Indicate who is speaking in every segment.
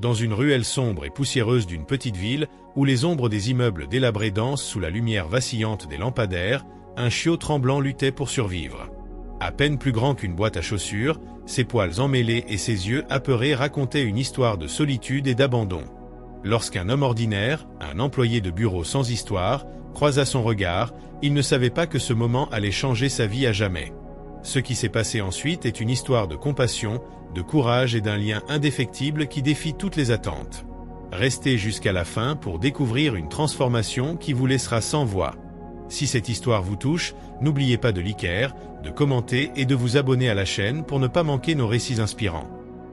Speaker 1: Dans une ruelle sombre et poussiéreuse d'une petite ville, où les ombres des immeubles délabrés dansent sous la lumière vacillante des lampadaires, un chiot tremblant luttait pour survivre. À peine plus grand qu'une boîte à chaussures, ses poils emmêlés et ses yeux apeurés racontaient une histoire de solitude et d'abandon. Lorsqu'un homme ordinaire, un employé de bureau sans histoire, croisa son regard, il ne savait pas que ce moment allait changer sa vie à jamais. Ce qui s'est passé ensuite est une histoire de compassion, de courage et d'un lien indéfectible qui défie toutes les attentes. Restez jusqu'à la fin pour découvrir une transformation qui vous laissera sans voix. Si cette histoire vous touche, n'oubliez pas de liker, de commenter et de vous abonner à la chaîne pour ne pas manquer nos récits inspirants.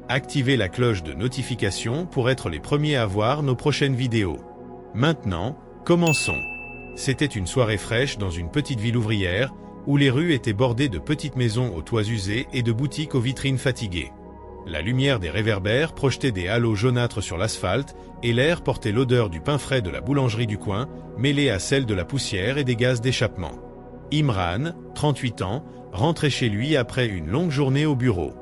Speaker 1: Activez la cloche de notification pour être les premiers à voir nos prochaines vidéos. Maintenant, commençons. C'était une soirée fraîche dans une petite ville ouvrière, où les rues étaient bordées de petites maisons aux toits usés et de boutiques aux vitrines fatiguées. La lumière des réverbères projetait des halos jaunâtres sur l'asphalte, et l'air portait l'odeur du pain frais de la boulangerie du coin, mêlée à celle de la poussière et des gaz d'échappement. Imran, 38 ans, rentrait chez lui après une longue journée au bureau.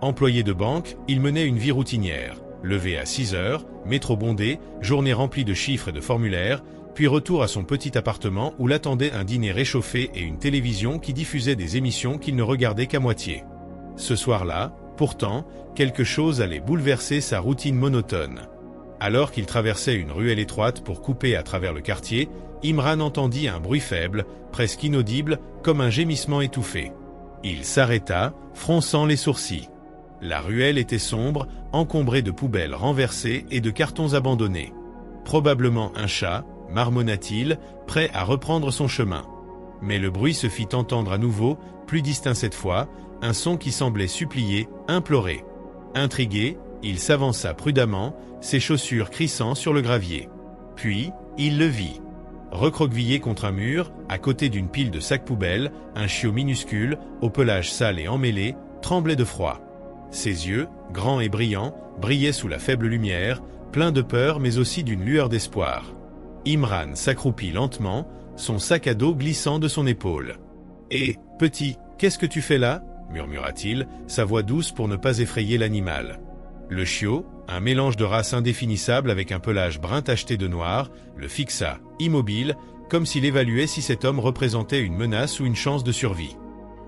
Speaker 1: Employé de banque, il menait une vie routinière. Levé à 6 heures, métro bondé, journée remplie de chiffres et de formulaires, puis retour à son petit appartement où l'attendait un dîner réchauffé et une télévision qui diffusait des émissions qu'il ne regardait qu'à moitié. Ce soir-là, pourtant, quelque chose allait bouleverser sa routine monotone. Alors qu'il traversait une ruelle étroite pour couper à travers le quartier, Imran entendit un bruit faible, presque inaudible, comme un gémissement étouffé. Il s'arrêta, fronçant les sourcils. La ruelle était sombre, encombrée de poubelles renversées et de cartons abandonnés. Probablement un chat, marmonna-t-il, prêt à reprendre son chemin. Mais le bruit se fit entendre à nouveau, plus distinct cette fois, un son qui semblait supplier, implorer. Intrigué, il s'avança prudemment, ses chaussures crissant sur le gravier. Puis, il le vit. Recroquevillé contre un mur, à côté d'une pile de sacs poubelles, un chiot minuscule, au pelage sale et emmêlé, tremblait de froid. Ses yeux, grands et brillants, brillaient sous la faible lumière, pleins de peur mais aussi d'une lueur d'espoir. Imran s'accroupit lentement, son sac à dos glissant de son épaule. « Hé, petit, qu'est-ce que tu fais là ?» murmura-t-il, sa voix douce pour ne pas effrayer l'animal. Le chiot, un mélange de race indéfinissable avec un pelage brun tacheté de noir, le fixa, immobile, comme s'il évaluait si cet homme représentait une menace ou une chance de survie.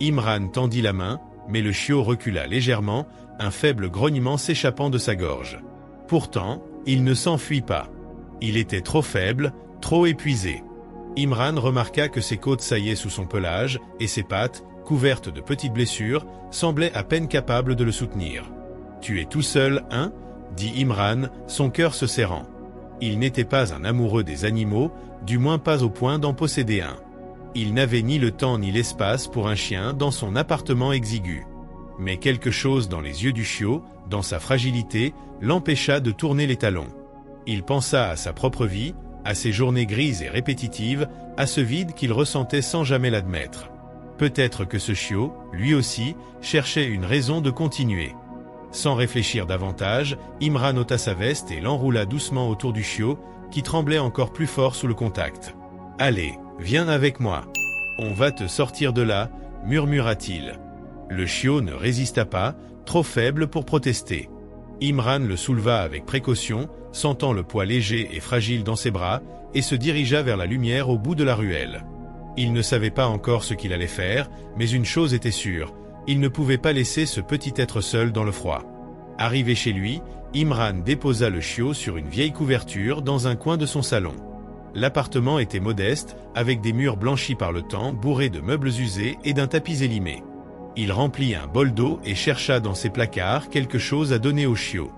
Speaker 1: Imran tendit la main, mais le chiot recula légèrement, un faible grognement s'échappant de sa gorge. Pourtant, il ne s'enfuit pas. Il était trop faible, trop épuisé. Imran remarqua que ses côtes saillaient sous son pelage, et ses pattes, couvertes de petites blessures, semblaient à peine capables de le soutenir. « Tu es tout seul, hein ?» dit Imran, son cœur se serrant. Il n'était pas un amoureux des animaux, du moins pas au point d'en posséder un. Il n'avait ni le temps ni l'espace pour un chien dans son appartement exigu. Mais quelque chose dans les yeux du chiot, dans sa fragilité, l'empêcha de tourner les talons. Il pensa à sa propre vie, à ses journées grises et répétitives, à ce vide qu'il ressentait sans jamais l'admettre. Peut-être que ce chiot, lui aussi, cherchait une raison de continuer. Sans réfléchir davantage, Imran ôta sa veste et l'enroula doucement autour du chiot, qui tremblait encore plus fort sous le contact. « Allez, viens avec moi. On va te sortir de là, » murmura-t-il. Le chiot ne résista pas, trop faible pour protester. Imran le souleva avec précaution, sentant le poids léger et fragile dans ses bras, et se dirigea vers la lumière au bout de la ruelle. Il ne savait pas encore ce qu'il allait faire, mais une chose était sûre, il ne pouvait pas laisser ce petit être seul dans le froid. Arrivé chez lui, Imran déposa le chiot sur une vieille couverture dans un coin de son salon. L'appartement était modeste, avec des murs blanchis par le temps, bourrés de meubles usés et d'un tapis élimé. Il remplit un bol d'eau et chercha dans ses placards quelque chose à donner au chiot.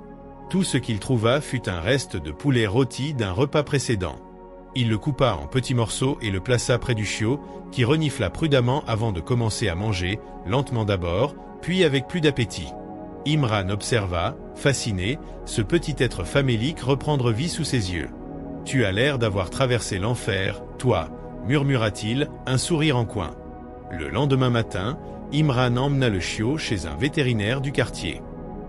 Speaker 1: Tout ce qu'il trouva fut un reste de poulet rôti d'un repas précédent. Il le coupa en petits morceaux et le plaça près du chiot, qui renifla prudemment avant de commencer à manger, lentement d'abord, puis avec plus d'appétit. Imran observa, fasciné, ce petit être famélique reprendre vie sous ses yeux. « Tu as l'air d'avoir traversé l'enfer, toi », murmura-t-il, un sourire en coin. Le lendemain matin, Imran emmena le chiot chez un vétérinaire du quartier.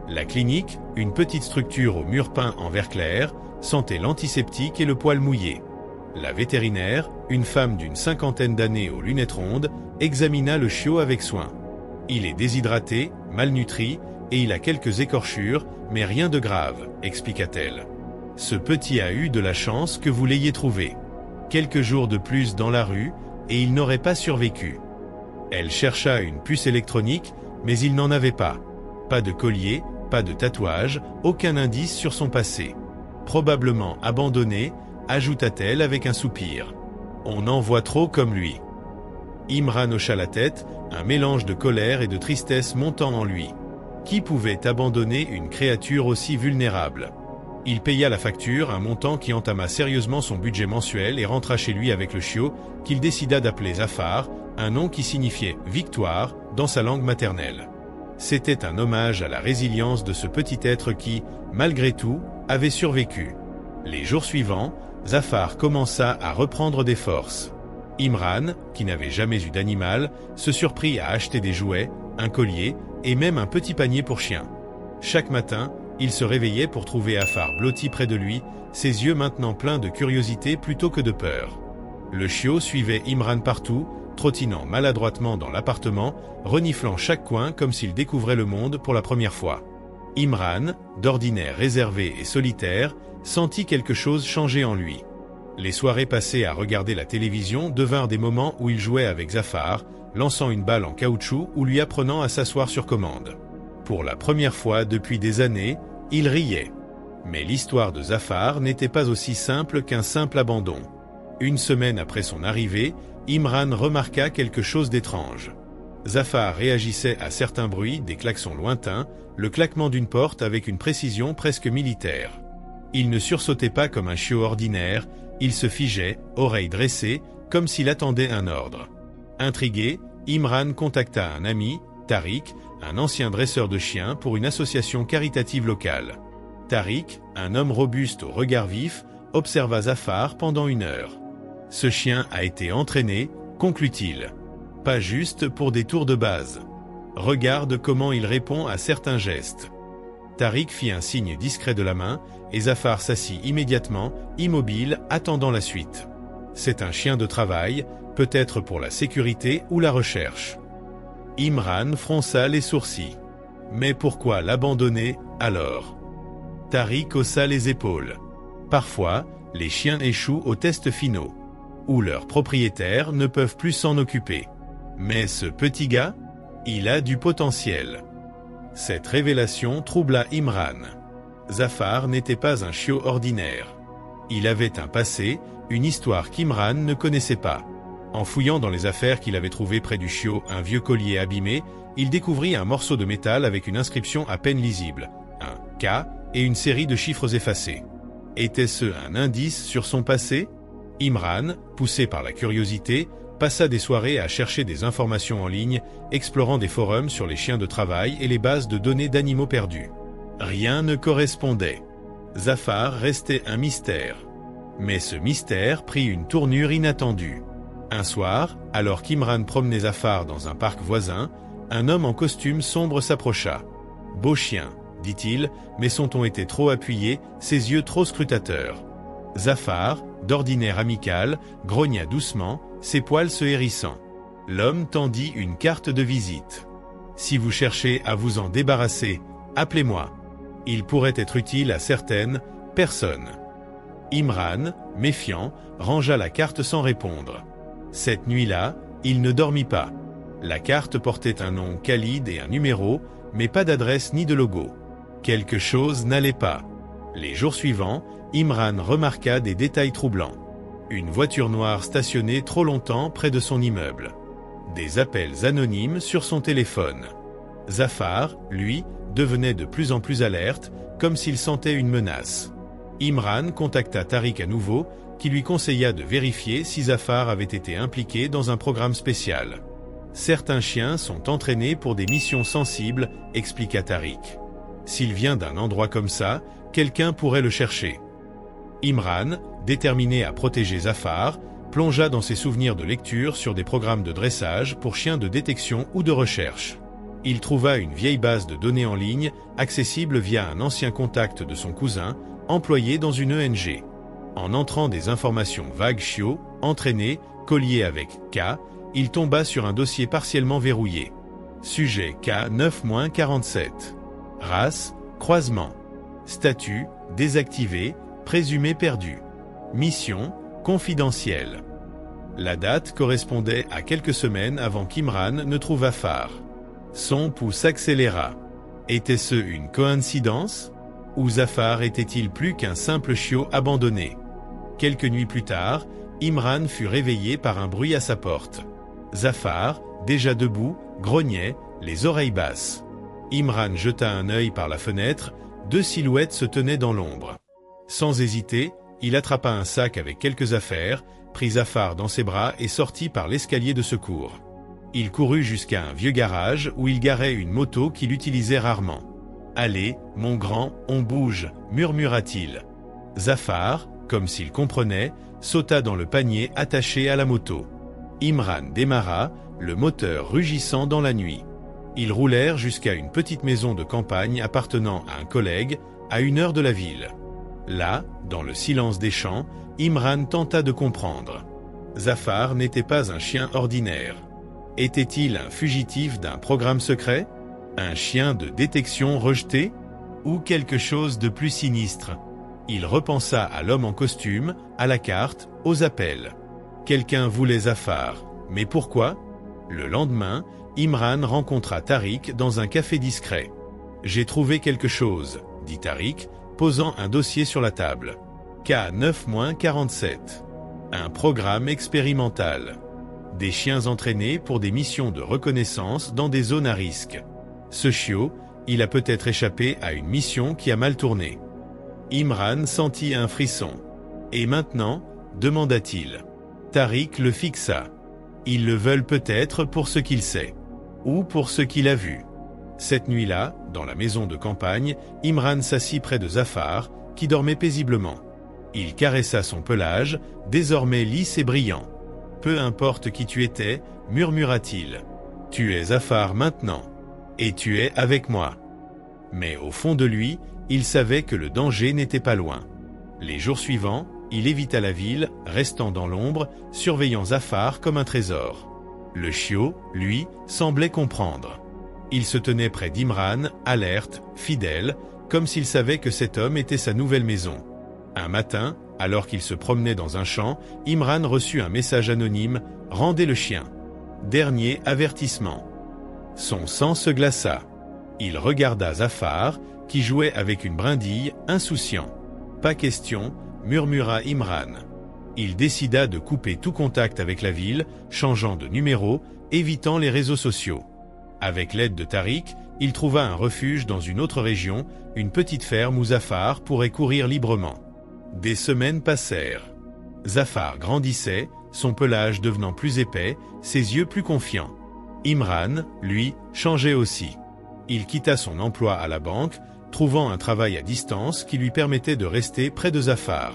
Speaker 1: La clinique, une petite structure aux murs peints en vert clair, sentait l'antiseptique et le poil mouillé. La vétérinaire, une femme d'une 50aine d'années aux lunettes rondes, examina le chiot avec soin. Il est déshydraté, malnutri, et il a quelques écorchures, mais rien de grave, expliqua-t-elle. Ce petit a eu de la chance que vous l'ayez trouvé. Quelques jours de plus dans la rue, et il n'aurait pas survécu. Elle chercha une puce électronique, mais il n'en avait pas. Pas de collier, pas de tatouage, aucun indice sur son passé. Probablement abandonné, ajouta-t-elle avec un soupir. On en voit trop comme lui. Imran hocha la tête, un mélange de colère et de tristesse montant en lui. Qui pouvait abandonner une créature aussi vulnérable? Il paya la facture, un montant qui entama sérieusement son budget mensuel et rentra chez lui avec le chiot, qu'il décida d'appeler Zafar, un nom qui signifiait « victoire » dans sa langue maternelle. C'était un hommage à la résilience de ce petit être qui, malgré tout, avait survécu. Les jours suivants, Zafar commença à reprendre des forces. Imran, qui n'avait jamais eu d'animal, se surprit à acheter des jouets, un collier et même un petit panier pour chien. Chaque matin, il se réveillait pour trouver Zafar blotti près de lui, ses yeux maintenant pleins de curiosité plutôt que de peur. Le chiot suivait Imran partout, trottinant maladroitement dans l'appartement, reniflant chaque coin comme s'il découvrait le monde pour la première fois. Imran, d'ordinaire réservé et solitaire, sentit quelque chose changer en lui. Les soirées passées à regarder la télévision devinrent des moments où il jouait avec Zafar, lançant une balle en caoutchouc ou lui apprenant à s'asseoir sur commande. Pour la première fois depuis des années, il riait. Mais l'histoire de Zafar n'était pas aussi simple qu'un simple abandon. Une semaine après son arrivée, Imran remarqua quelque chose d'étrange. Zafar réagissait à certains bruits, des klaxons lointains, le claquement d'une porte avec une précision presque militaire. Il ne sursautait pas comme un chiot ordinaire, il se figeait, oreilles dressées, comme s'il attendait un ordre. Intrigué, Imran contacta un ami, Tariq, un ancien dresseur de chiens pour une association caritative locale. Tariq, un homme robuste au regard vif, observa Zafar pendant 1 heure. Ce chien a été entraîné, conclut-il. Pas juste pour des tours de base. Regarde comment il répond à certains gestes. Tariq fit un signe discret de la main, et Zafar s'assit immédiatement, immobile, attendant la suite. C'est un chien de travail, peut-être pour la sécurité ou la recherche. Imran fronça les sourcils. Mais pourquoi l'abandonner, alors? Tariq haussa les épaules. Parfois, les chiens échouent aux tests finaux, où leurs propriétaires ne peuvent plus s'en occuper. Mais ce petit gars, il a du potentiel. Cette révélation troubla Imran. Zafar n'était pas un chiot ordinaire. Il avait un passé, une histoire qu'Imran ne connaissait pas. En fouillant dans les affaires qu'il avait trouvées près du chiot, un vieux collier abîmé, il découvrit un morceau de métal avec une inscription à peine lisible, un K et une série de chiffres effacés. Était-ce un indice sur son passé? Imran, poussé par la curiosité, passa des soirées à chercher des informations en ligne, explorant des forums sur les chiens de travail et les bases de données d'animaux perdus. Rien ne correspondait. Zafar restait un mystère. Mais ce mystère prit une tournure inattendue. Un soir, alors qu'Imran promenait Zafar dans un parc voisin, un homme en costume sombre s'approcha. « Beau chien », dit-il, mais son ton était trop appuyé, ses yeux trop scrutateurs. Zafar, d'ordinaire amical, grogna doucement, ses poils se hérissant. L'homme tendit une carte de visite. « Si vous cherchez à vous en débarrasser, appelez-moi. Il pourrait être utile à certaines personnes. » Imran, méfiant, rangea la carte sans répondre. Cette nuit-là, il ne dormit pas. La carte portait un nom Khalid et un numéro, mais pas d'adresse ni de logo. Quelque chose n'allait pas. Les jours suivants, Imran remarqua des détails troublants. Une voiture noire stationnée trop longtemps près de son immeuble. Des appels anonymes sur son téléphone. Zafar, lui, devenait de plus en plus alerte, comme s'il sentait une menace. Imran contacta Tariq à nouveau, qui lui conseilla de vérifier si Zafar avait été impliqué dans un programme spécial. Certains chiens sont entraînés pour des missions sensibles, expliqua Tariq. S'il vient d'un endroit comme ça, quelqu'un pourrait le chercher. Imran, déterminé à protéger Zafar, plongea dans ses souvenirs de lecture sur des programmes de dressage pour chiens de détection ou de recherche. Il trouva une vieille base de données en ligne, accessible via un ancien contact de son cousin, employé dans une ENG. En entrant des informations vagues chiots, entraînés, collier avec K, il tomba sur un dossier partiellement verrouillé. Sujet K9-47. Race, croisement. Statut, désactivé, présumé perdu. Mission, confidentielle. La date correspondait à quelques semaines avant qu'Imran ne trouve Zafar. Son pouls s'accéléra. Était-ce une coïncidence? Ou Zafar était-il plus qu'un simple chiot abandonné? Quelques nuits plus tard, Imran fut réveillé par un bruit à sa porte. Zafar, déjà debout, grognait, les oreilles basses. Imran jeta un œil par la fenêtre, deux silhouettes se tenaient dans l'ombre. Sans hésiter, il attrapa un sac avec quelques affaires, prit Zafar dans ses bras et sortit par l'escalier de secours. Il courut jusqu'à un vieux garage où il garait une moto qu'il utilisait rarement. « Allez, mon grand, on bouge » murmura-t-il. Zafar, comme s'il comprenait, sauta dans le panier attaché à la moto. Imran démarra, le moteur rugissant dans la nuit. Ils roulèrent jusqu'à une petite maison de campagne appartenant à un collègue, à 1 heure de la ville. Là, dans le silence des champs, Imran tenta de comprendre. Zafar n'était pas un chien ordinaire. Était-il un fugitif d'un programme secret? Un chien de détection rejeté? Ou quelque chose de plus sinistre? Il repensa à l'homme en costume, à la carte, aux appels. Quelqu'un voulait Zafar, mais pourquoi? Le lendemain, Imran rencontra Tariq dans un café discret. « J'ai trouvé quelque chose », dit Tariq, posant un dossier sur la table. K9-47. Un programme expérimental. Des chiens entraînés pour des missions de reconnaissance dans des zones à risque. Ce chiot, il a peut-être échappé à une mission qui a mal tourné. Imran sentit un frisson. « Et maintenant ?» demanda-t-il. Tariq le fixa. « Ils le veulent peut-être pour ce qu'il sait. Ou pour ce qu'il a vu. » Cette nuit-là, dans la maison de campagne, Imran s'assit près de Zafar, qui dormait paisiblement. Il caressa son pelage, désormais lisse et brillant. « Peu importe qui tu étais, » murmura-t-il. « Tu es Zafar maintenant. Et tu es avec moi. » Mais au fond de lui, il savait que le danger n'était pas loin. Les jours suivants, il évita la ville, restant dans l'ombre, surveillant Zafar comme un trésor. Le chiot, lui, semblait comprendre. Il se tenait près d'Imran, alerte, fidèle, comme s'il savait que cet homme était sa nouvelle maison. Un matin, alors qu'il se promenait dans un champ, Imran reçut un message anonyme « Rendez le chien ». Dernier avertissement. Son sang se glaça. Il regarda Zafar, qui jouait avec une brindille, insouciant. « Pas question », murmura Imran. Il décida de couper tout contact avec la ville, changeant de numéro, évitant les réseaux sociaux. Avec l'aide de Tariq, il trouva un refuge dans une autre région, une petite ferme où Zafar pourrait courir librement. Des semaines passèrent. Zafar grandissait, son pelage devenant plus épais, ses yeux plus confiants. Imran, lui, changeait aussi. Il quitta son emploi à la banque, trouvant un travail à distance qui lui permettait de rester près de Zafar.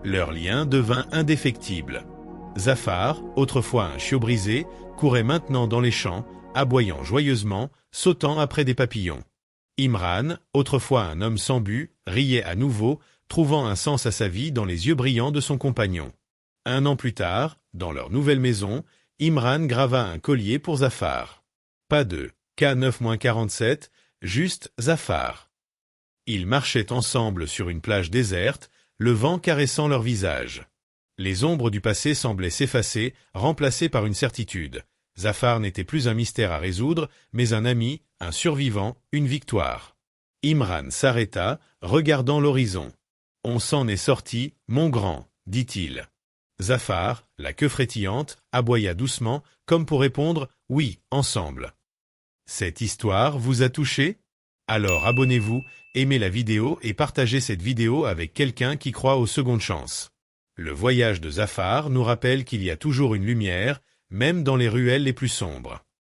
Speaker 1: Leur lien devint indéfectible. Zafar, autrefois un chiot brisé, courait maintenant dans les champs, aboyant joyeusement, sautant après des papillons. Imran, autrefois un homme sans but, riait à nouveau, trouvant un sens à sa vie dans les yeux brillants de son compagnon. 1 an plus tard, dans leur nouvelle maison, Imran grava un collier pour Zafar. Pas de K9-47, juste Zafar. Ils marchaient ensemble sur une plage déserte, le vent caressant leur visage. Les ombres du passé semblaient s'effacer, remplacées par une certitude. Zafar n'était plus un mystère à résoudre, mais un ami, un survivant, une victoire. Imran s'arrêta, regardant l'horizon. « On s'en est sorti, mon grand, » dit-il. Zafar, la queue frétillante, aboya doucement, comme pour répondre « Oui, ensemble ». Cette histoire vous a touché? Alors abonnez-vous, aimez la vidéo et partagez cette vidéo avec quelqu'un qui croit aux secondes chances. Le voyage de Zafar nous rappelle qu'il y a toujours une lumière, même dans les ruelles les plus sombres.